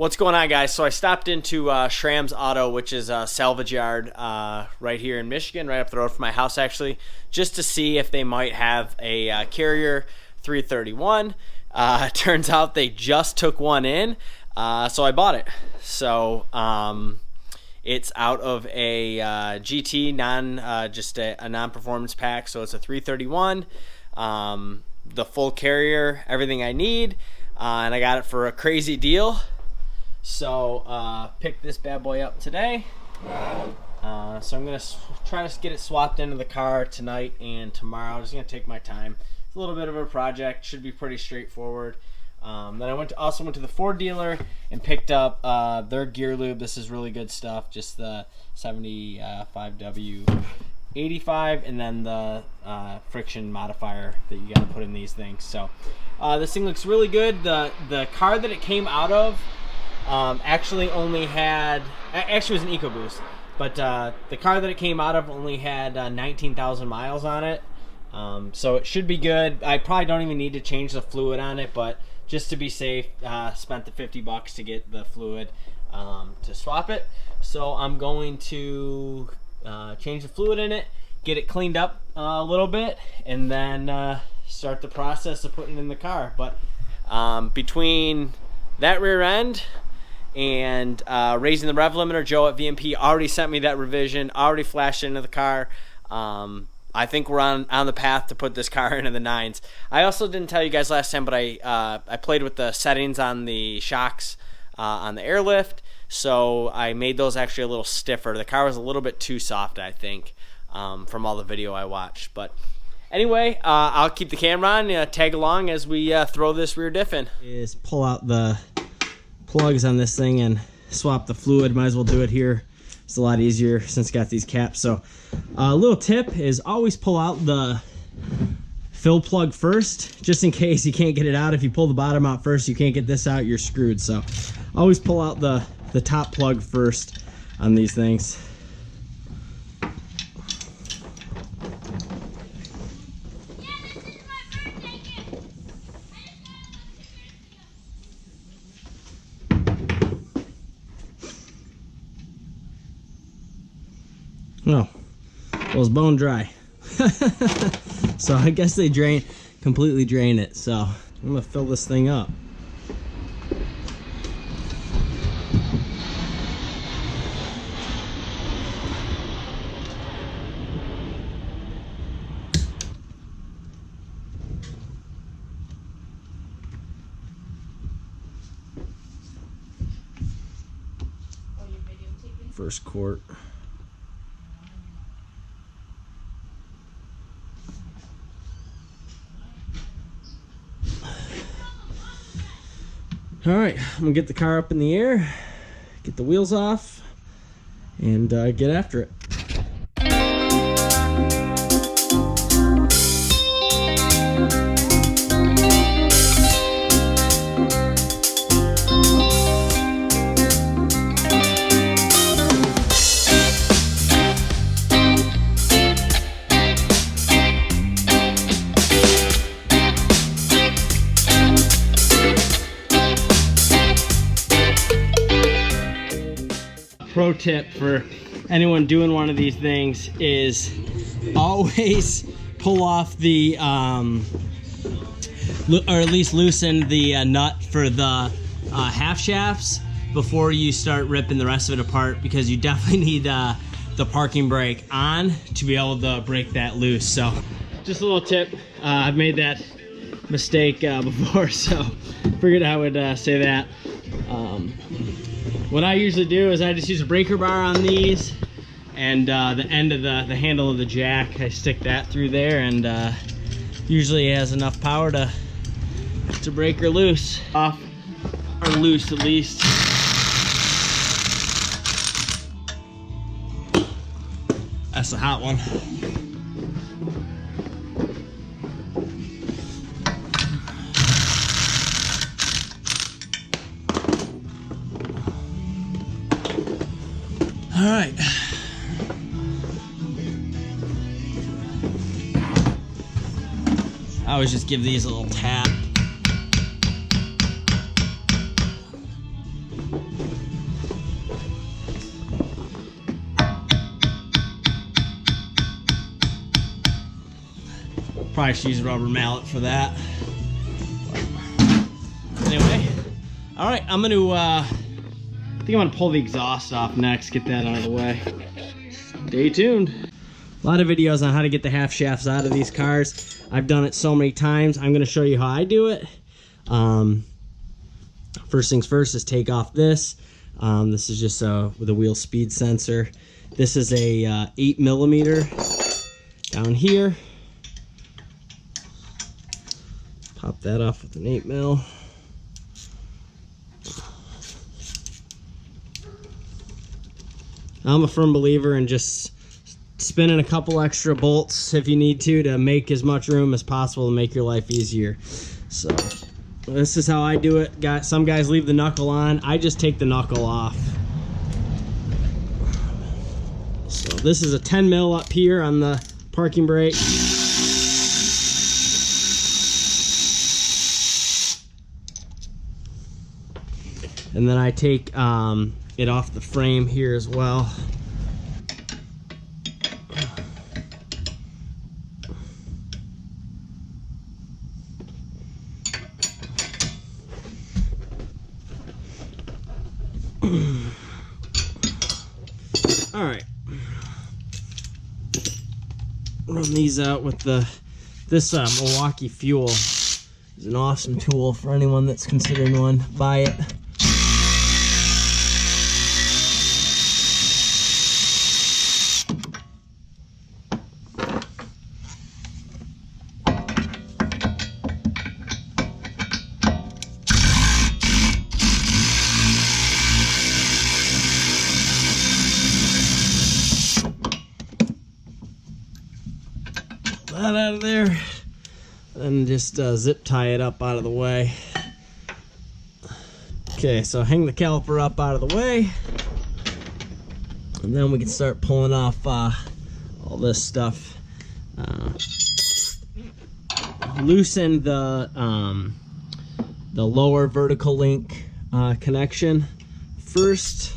What's going on, guys? So I stopped into Schramm's Auto, which is a salvage yard right here in Michigan, right up the road from my house actually, just to see if they might have a Carrier 331. Turns out they just took one in, so I bought it. So it's out of a GT, just a non-performance pack, so it's a 331, the full Carrier, everything I need, and I got it for a crazy deal. So picked this bad boy up today. So I'm gonna try to get it swapped into the car tonight and tomorrow. I'm just gonna take my time. It's a little bit of a project. Should be pretty straightforward. Then I also went to the Ford dealer and picked up their gear lube. This is really good stuff. Just the 75W85 and then the friction modifier that you got to put in these things. So this thing looks really good. The car that it came out of actually only had, actually it was an EcoBoost, but the car that it came out of only had 19,000 miles on it. So it should be good. I probably don't even need to change the fluid on it, but just to be safe, spent the $50 to get the fluid to swap it. So I'm going to change the fluid in it, get it cleaned up a little bit, and then start the process of putting it in the car. But between that rear end and raising the rev limiter, Joe at VMP already sent me that revision, already flashed it into the car. I think we're on the path to put this car into the 9s. I also didn't tell you guys last time, but I played with the settings on the shocks on the airlift, so I made those actually a little stiffer. The car was a little bit too soft, I think, from all the video I watched. But anyway, I'll keep the camera on, tag along as we throw this rear diff in. Is pull out the plugs on this thing and swap the fluid. Might as well do it here. It's a lot easier since it's got these caps. So a little tip is always pull out the fill plug first, just in case you can't get it out. If you pull the bottom out first, you can't get this out, you're screwed. So always pull out the top plug first on these things. Oh, well, it's bone dry. So I guess they completely drain it. So I'm gonna fill this thing up. First quart. All right, I'm gonna get the car up in the air, get the wheels off, and get after it. Pro tip for anyone doing one of these things is always pull off the or at least loosen the nut for the half shafts before you start ripping the rest of it apart, because you definitely need the parking brake on to be able to break that loose. So just a little tip. I've made that mistake before, so figured I would say that. What I usually do is I just use a breaker bar on these, and the end of the handle of the jack, I stick that through there, and usually it has enough power to break her loose. Off, or loose at least. That's the hot one. All right. I always just give these a little tap. Probably should use a rubber mallet for that. Anyway, all right, I think I'm gonna pull the exhaust off next, get that out of the way. Stay tuned. A lot of videos on how to get the half shafts out of these cars. I've done it so many times. I'm gonna show you how I do it. First things first is take off this. This is just with a wheel speed sensor. This is a 8mm down here. Pop that off with an 8mm. I'm a firm believer in just spinning a couple extra bolts if you need to make as much room as possible to make your life easier. So this is how I do it. Some guys leave the knuckle on. I just take the knuckle off. So this is a 10mm up here on the parking brake. And then I take it off the frame here as well. All right, run these out with this Milwaukee Fuel. Is an awesome tool for anyone that's considering one. Buy it. That out of there, and just zip tie it up out of the way. Okay, so hang the caliper up out of the way, and then we can start pulling off all this stuff. Loosen the lower vertical link connection first.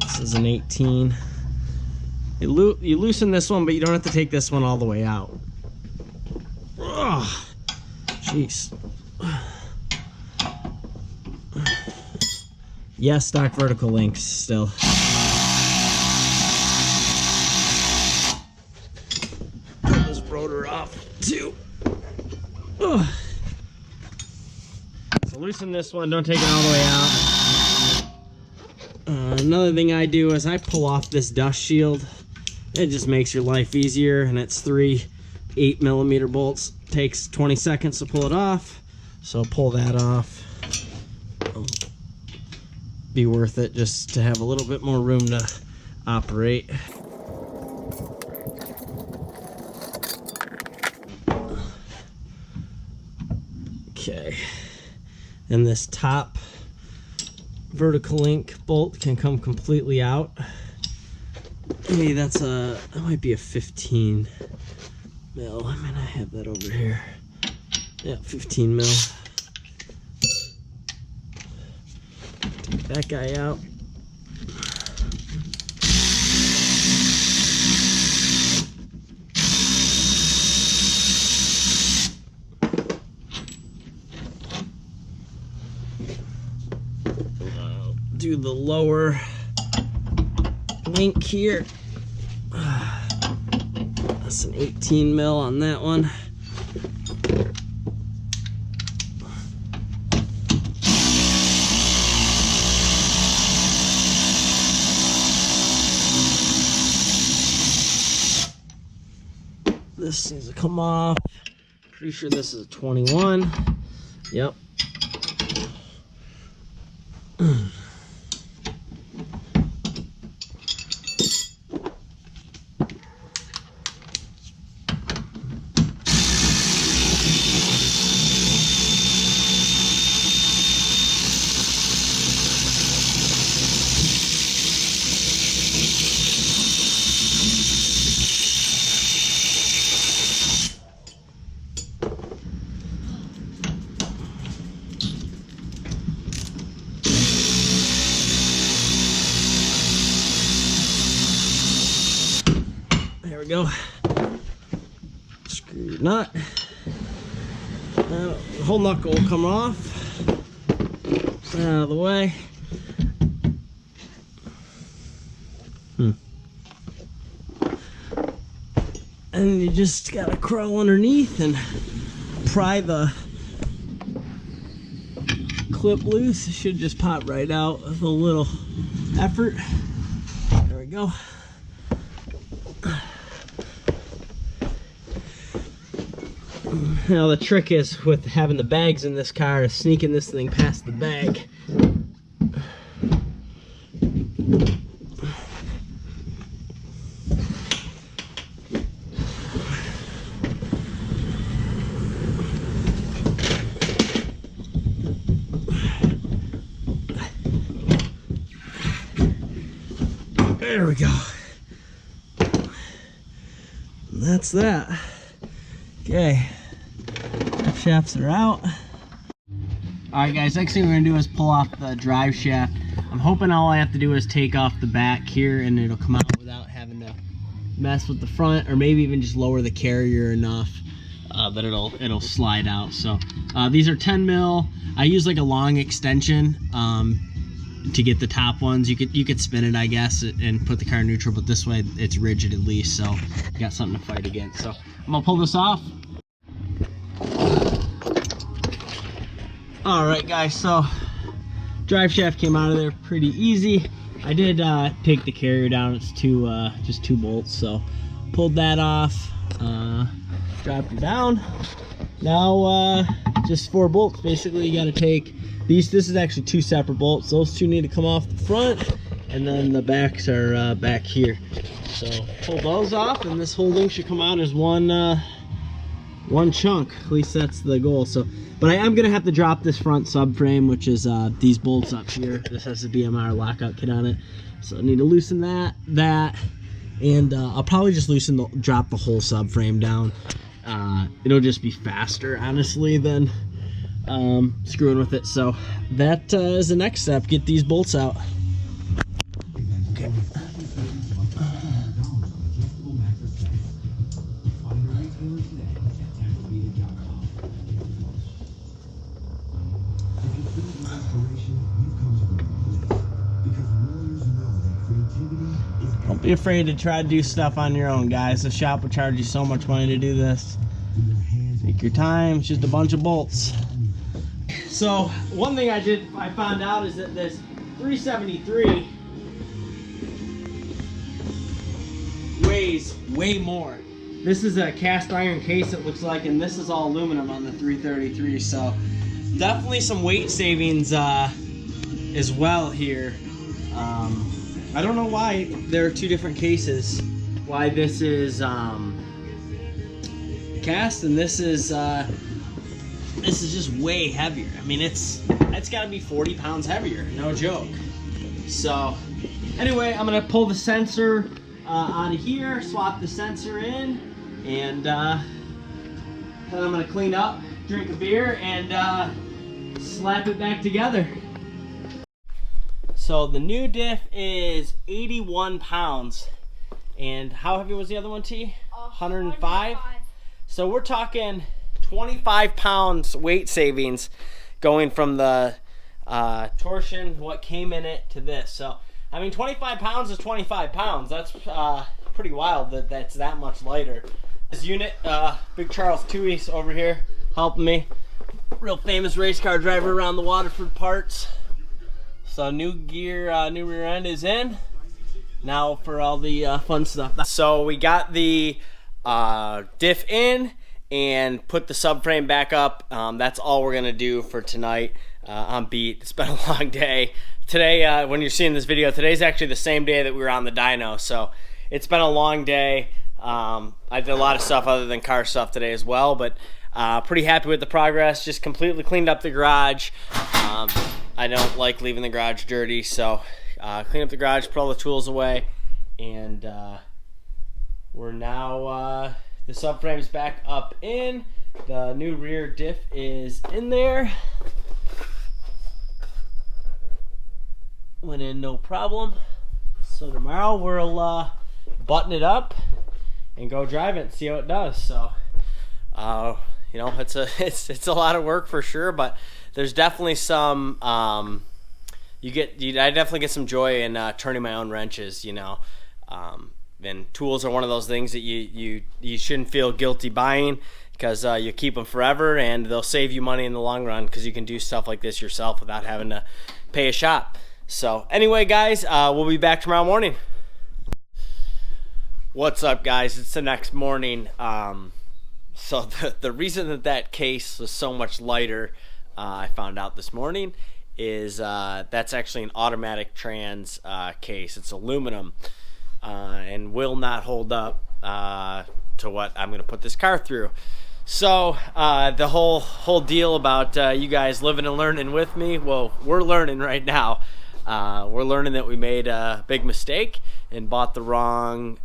This is an 18. You loosen this one, but you don't have to take this one all the way out. Oh, jeez. Yes, stock vertical links still. Pull this rotor off too. Oh. So loosen this one, don't take it all the way out. Another thing I do is I pull off this dust shield. It just makes your life easier, and it's 3 8mm bolts. Takes 20 seconds to pull it off, so pull that off. Be worth it just to have a little bit more room to operate. Okay, and this top vertical link bolt can come completely out. Hey, that might be a 15 mil. I mean, I have that over here. Yeah, 15 mil. Take that guy out. Do the lower link here. That's an 18 mil on that one. This needs to come off. Pretty sure this is a 21. Yep. There we go. Screw your nut. The whole knuckle will come off. Out of the way. And you just gotta crawl underneath and pry the clip loose. It should just pop right out with a little effort. There we go. Now the trick is with having the bags in this car is sneaking this thing past the bag. There we go. And that's that. Okay. Shafts are out. Alright guys, next thing we're going to do is pull off the drive shaft. I'm hoping all I have to do is take off the back here and it'll come out without having to mess with the front, or maybe even just lower the carrier enough that it'll slide out. So these are 10 mil. I use like a long extension to get the top ones. You could spin it, I guess, and put the car in neutral, but this way it's rigid at least, so you got something to fight against. So I'm gonna pull this off. Alright guys, so drive shaft came out of there pretty easy. I did take the carrier down. It's just two bolts, so pulled that off, dropped it down. Now just 4 bolts basically. You got to take these. This is actually 2 separate bolts. Those 2 need to come off the front, and then the backs are back here. So pull those off, and this whole thing should come out as one chunk. At least that's the goal. So, but I am gonna have to drop this front subframe, which is these bolts up here. This has the DMR lockout kit on it, so I need to loosen that, and I'll probably just drop the whole subframe down. It'll just be faster, honestly, than screwing with it. So that is the next step. Get these bolts out. Okay. Don't be afraid to try to do stuff on your own, guys. The shop will charge you so much money to do this. Take your time. It's just a bunch of bolts. So one thing I found out is that this 373 weighs way more. This is a cast iron case, it looks like, and this is all aluminum on the 333. So definitely some weight savings as well here. I don't know why there are 2 different cases. Why this is cast and this is just way heavier. I mean, it's got to be 40 pounds heavier, no joke. So anyway, I'm gonna pull the sensor out of here, swap the sensor in, and then I'm gonna clean up, drink a beer, and slap it back together. So the new diff is 81 pounds. And how heavy was the other one, T? 105? So we're talking 25 pounds weight savings going from the torsion, what came in it, to this. So, I mean, 25 pounds is 25 pounds. That's pretty wild that that's that much lighter. This unit, Big Charles Tui's over here helping me. Real famous race car driver around the Waterford parts. So new gear, new rear end is in. Now for all the fun stuff. So we got the diff in and put the subframe back up. That's all we're gonna do for tonight. I'm beat. It's been a long day. Today, when you're seeing this video, today's actually the same day that we were on the dyno. So it's been a long day. I did a lot of stuff other than car stuff today as well, but pretty happy with the progress. Just completely cleaned up the garage. I don't like leaving the garage dirty, so clean up the garage, put all the tools away, and we're now, the subframe's back up in. The new rear diff is in there. Went in no problem. So tomorrow we'll button it up and go drive it and see how it does. So you know, it's a lot of work for sure, but there's definitely some I definitely get some joy in turning my own wrenches, you know. And tools are one of those things that you shouldn't feel guilty buying, because you keep them forever and they'll save you money in the long run, because you can do stuff like this yourself without having to pay a shop. So anyway, guys, we'll be back tomorrow morning. What's up, guys? It's the next morning. So the reason that case was so much lighter, I found out this morning, is that's actually an automatic trans case. It's aluminum and will not hold up to what I'm going to put this car through. So the whole deal about you guys living and learning with me, well, we're learning right now. We're learning that we made a big mistake and bought the wrong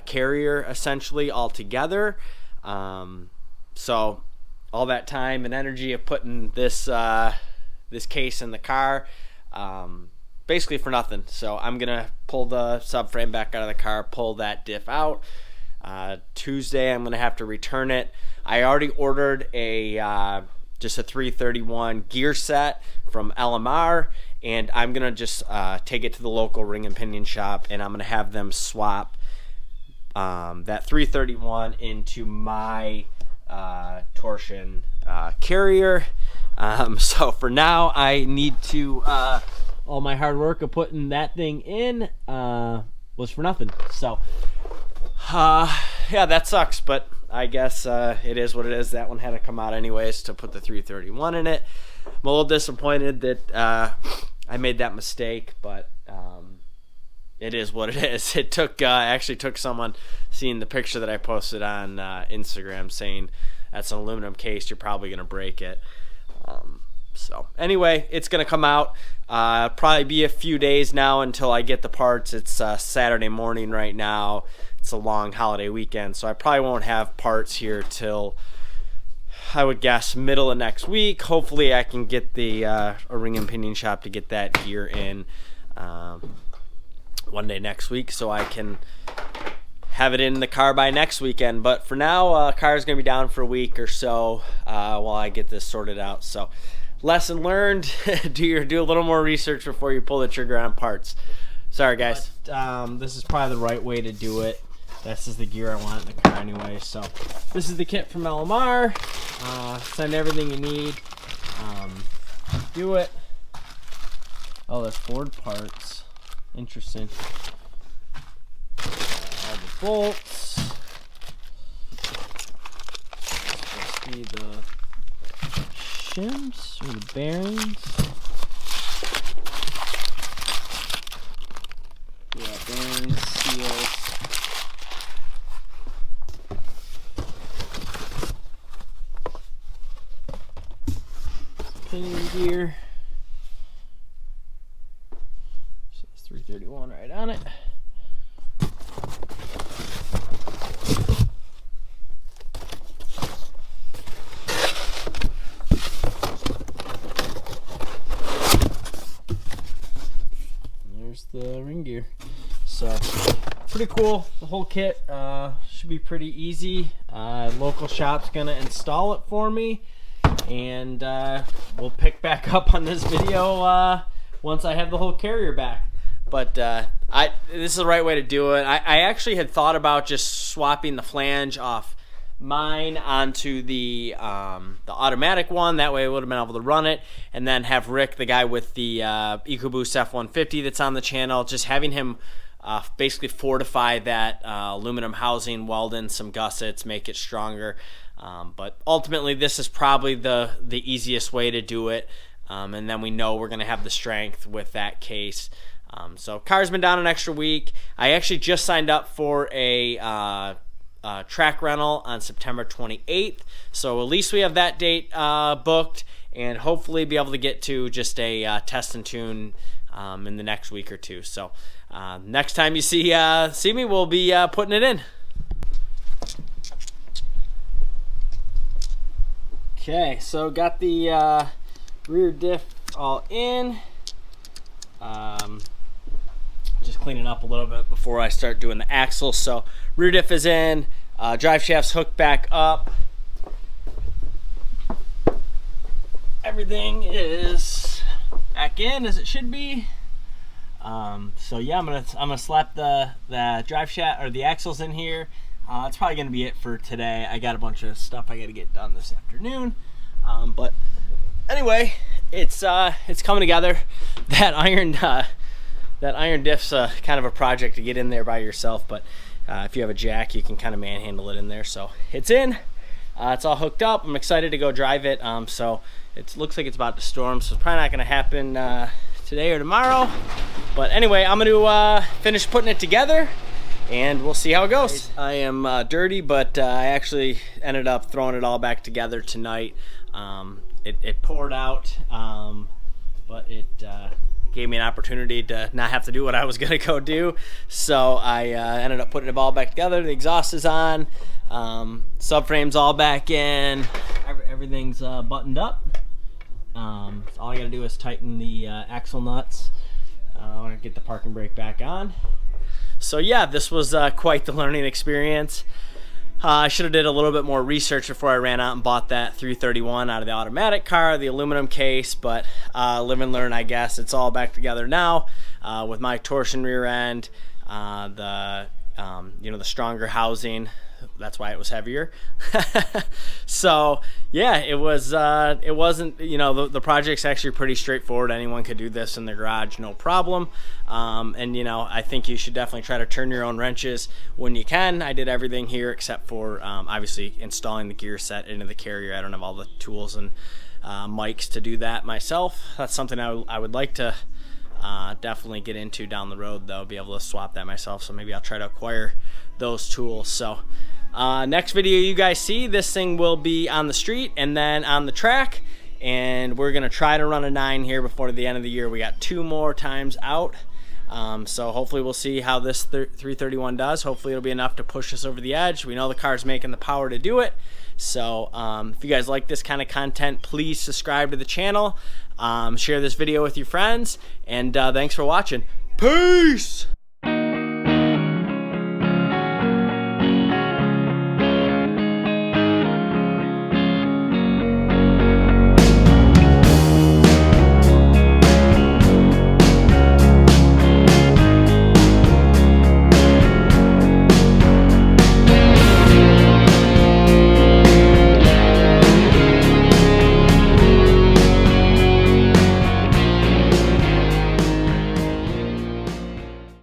carrier, essentially, altogether. So all that time and energy of putting this case in the car, basically for nothing. So I'm gonna pull the subframe back out of the car, pull that diff out. Tuesday I'm gonna have to return it. I already ordered just a 331 gear set from LMR, and I'm gonna just take it to the local ring and pinion shop, and I'm gonna have them swap that 331 into my torsion carrier. So for now, I need to all my hard work of putting that thing in was for nothing. So yeah, that sucks, but I guess it is what it is. That one had to come out anyways to put the 331 in it. I'm a little disappointed that I made that mistake, but it is what it is. It took actually took someone seeing the picture that I posted on Instagram saying that's an aluminum case, you're probably gonna break it. So anyway, it's gonna come out. Probably be a few days now until I get the parts. It's Saturday morning right now. It's a long holiday weekend, so I probably won't have parts here till, I would guess, middle of next week. Hopefully I can get the a ring and pinion shop to get that gear in one day next week, so I can have it in the car by next weekend. But for now, car is going to be down for a week or so while I get this sorted out. So lesson learned, do a little more research before you pull the trigger on parts. Sorry, guys. But, this is probably the right way to do it. This is the gear I want in the car anyway. So this is the kit from LMR. Send everything you need. Do it. Oh, that's Ford parts. Interesting. All the bolts. Supposed to be the shims or the bearings. Yeah, bearings, seals. Pinion gear. So it's 331 right on it. There's the ring gear. So pretty cool. The whole kit should be pretty easy. Local shop's gonna install it for me, and we'll pick back up on this video once I have the whole carrier back. But this is the right way to do it. I actually had thought about just swapping the flange off mine onto the automatic one. That way I would have been able to run it, and then have Rick, the guy with the EcoBoost F-150 that's on the channel, just having him basically fortify that aluminum housing, weld in some gussets, make it stronger. But ultimately, this is probably the easiest way to do it, and then we know we're going to have the strength with that case. So car's been down an extra week. I actually just signed up for a track rental on September 28th, so at least we have that date booked, and hopefully be able to get to just a test and tune in the next week or two. So next time you see me, we'll be putting it in. Okay, so got the rear diff all in. Just cleaning up a little bit before I start doing the axle. So rear diff is in, drive shaft's hooked back up. everything is back in as it should be. So yeah, I'm gonna slap the drive shaft or the axles in here. That's probably gonna be it for today. I got a bunch of stuff I got to get done this afternoon. But anyway, it's coming together. That iron diff's kind of a project to get in there by yourself, but if you have a jack, you can kind of manhandle it in there. So it's in. It's all hooked up. I'm excited to go drive it. So it looks like it's about to storm, so it's probably not going to happen today or tomorrow. But anyway, I'm going to finish putting it together, and we'll see how it goes. I am dirty, but I actually ended up throwing it all back together tonight. It poured out, but it gave me an opportunity to not have to do what I was going to go do. So I ended up putting it all back together. The exhaust is on. Subframe's all back in. Everything's buttoned up. All I gotta do is tighten the axle nuts. I want to get the parking brake back on. So yeah, this was quite the learning experience. I should have did a little bit more research before I ran out and bought that 331 out of the automatic car, the aluminum case, but live and learn, I guess. It's all back together now with my torsion rear end, the stronger housing. That's why it was heavier. So yeah, it wasn't, the project's actually pretty straightforward. Anyone could do this in their garage, no problem. And I think you should definitely try to turn your own wrenches when you can. I did everything here except for obviously installing the gear set into the carrier. I don't have all the tools and mics to do that myself. That's something I would like to definitely get into down the road, though, be able to swap that myself. So maybe I'll try to acquire those tools. So next video you guys see, this thing will be on the street and then on the track, and we're gonna try to run a 9 here before the end of the year. We got 2 more times out, so hopefully we'll see how this 331 does. Hopefully it'll be enough to push us over the edge. We know the car's making the power to do it. So if you guys like this kind of content, please subscribe to the channel, share this video with your friends, and thanks for watching. Peace.